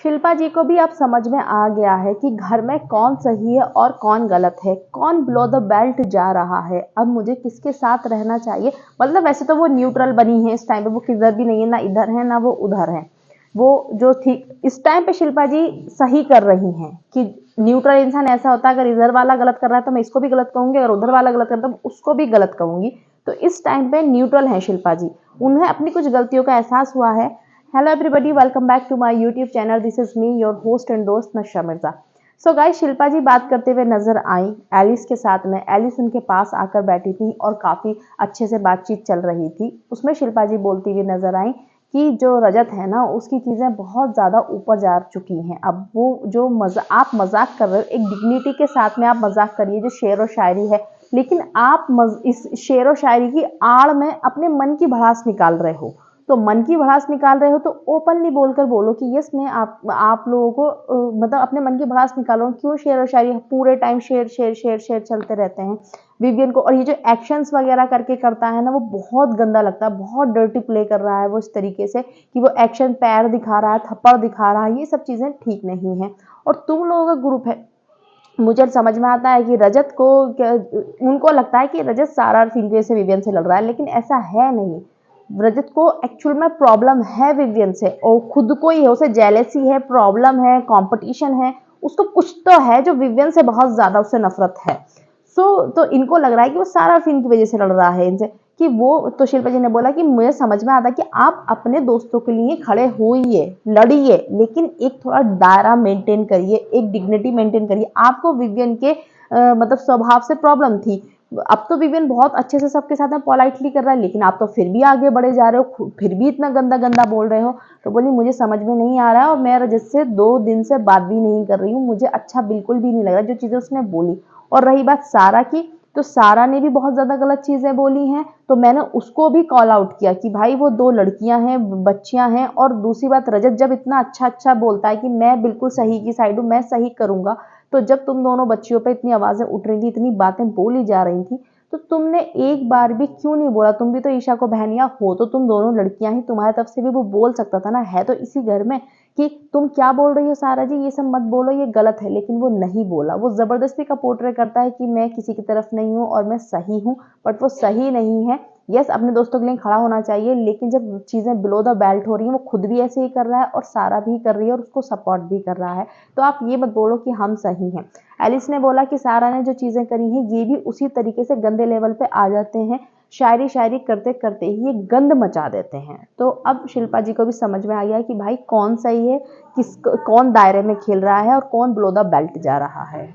शिल्पा जी को भी अब समझ में आ गया है कि घर में कौन सही है और कौन गलत है, कौन बिलो द बेल्ट जा रहा है, अब मुझे किसके साथ रहना चाहिए। मतलब वैसे तो वो न्यूट्रल बनी है इस टाइम पे, वो किधर भी नहीं है, ना इधर है ना वो उधर है। वो जो ठीक इस टाइम पे शिल्पा जी सही कर रही हैं कि न्यूट्रल इंसान ऐसा होता है, अगर इधर वाला गलत कर रहा है तो मैं इसको भी गलत कहूंगी, अगर उधर वाला गलत कर रहा है तो उसको भी गलत कहूंगी। तो इस टाइम पे न्यूट्रल है शिल्पा जी, उन्हें अपनी कुछ गलतियों का एहसास हुआ है। Hello everybody, welcome back to my YouTube channel. This is me your host and दोस्त नशा मिर्जा। सो गाइस, शिल्पा जी बात करते हुए नजर आई एलिस के साथ में। एलिस उनके पास आकर बैठी थी और काफी अच्छे से बातचीत चल रही थी। उसमें शिल्पा जी बोलती हुई नजर आई कि जो रजत है ना, उसकी चीजें बहुत ज्यादा ऊपर जा चुकी हैं। अब वो जो आप मजाक कर रहे हो, एक डिग्निटी के साथ में आप मजाक करिए, जो शेर व शायरी है, लेकिन आप इस शेर व शायरी की आड़ में अपने मन की भड़ास निकाल रहे हो। तो मन की भड़ास निकाल रहे हो तो ओपनली बोलकर बोलो कि यस, मैं आप लोगों को मतलब अपने मन की भड़ास निकालो। क्यों शेर और शायरी पूरे टाइम शेर शेर शेर शेर चलते रहते हैं विवियन को। और ये जो एक्शंस वगैरह करके करता है ना, वो बहुत गंदा लगता है, बहुत डर्टी प्ले कर रहा है वो इस तरीके से कि वो एक्शन पैर दिखा रहा है, थप्पड़ दिखा रहा है, ये सब चीजें ठीक नहीं है। और तुम लोगों का ग्रुप है, मुझे समझ में आता है कि रजत को उनको लगता है कि रजत सारा फील्ड से विवियन से लड़ रहा है, लेकिन ऐसा है नहीं। रजत को एक्चुअल में प्रॉब्लम है विवियन से, और खुद को ही है, उसे जेलेसी है, प्रॉब्लम है, कंपटीशन है, उसको कुछ तो है जो विवियन से बहुत ज्यादा उससे नफरत है। तो इनको लग रहा है कि वो सारा फिल्म की वजह से लड़ रहा है इनसे। कि वो तो शिल्पा जी ने बोला कि मुझे समझ में आता कि आप अपने दोस्तों के लिए खड़े होइए, लड़िए, लेकिन एक थोड़ा दायरा मेंटेन करिए, एक डिग्निटी मेंटेन करिए। आपको विवियन के मतलब स्वभाव से प्रॉब्लम थी। अब तो विवियन बहुत अच्छे से सबके साथ में पोलाइटली कर रहा है, लेकिन आप तो फिर भी आगे बढ़े जा रहे हो, फिर भी इतना गंदा गंदा बोल रहे हो। तो बोली मुझे समझ में नहीं आ रहा है, और मैं रजत से 2 दिन से बात भी नहीं कर रही हूँ, मुझे अच्छा बिल्कुल भी नहीं लग रहा जो चीजें उसने बोली। और रही बात सारा की, तो सारा ने भी बहुत ज्यादा गलत चीजें बोली हैं, तो मैंने उसको भी कॉल आउट किया कि भाई वो 2 लड़कियां हैं, बच्चियां हैं। और दूसरी बात, रजत जब इतना अच्छा अच्छा बोलता है कि मैं बिल्कुल सही की साइड हूँ, मैं सही करूंगा, तो जब तुम दोनों बच्चियों पे इतनी आवाजें उठ रही थी, इतनी बातें बोली जा रही थी, तो तुमने एक बार भी क्यों नहीं बोला? तुम भी तो ईशा को बहनिया हो, तो तुम दोनों लड़कियां ही, तुम्हारी तरफ से भी वो बोल सकता था ना, है तो इसी घर में, कि तुम क्या बोल रही हो सारा जी, ये सब मत बोलो, ये गलत है। लेकिन वो नहीं बोला, वो जबरदस्ती का पोर्ट्रे करता है कि मैं किसी की तरफ नहीं हूँ और मैं सही हूँ, बट वो सही नहीं है। यस, अपने दोस्तों के लिए खड़ा होना चाहिए, लेकिन जब चीजें बिलो द बेल्ट हो रही हैं, वो खुद भी ऐसे ही कर रहा है और सारा भी कर रही है और उसको सपोर्ट भी कर रहा है। तो आप ये मत बोलो कि हम सही हैं। एलिस ने बोला कि सारा ने जो चीजें करी हैं, ये भी उसी तरीके से गंदे लेवल पे आ जाते हैं, शायरी शायरी करते करते ही ये गंद मचा देते हैं। तो अब शिल्पा जी को भी समझ में आ गया कि भाई कौन सही है, कौन दायरे में खेल रहा है और कौन बिलो द बेल्ट जा रहा है।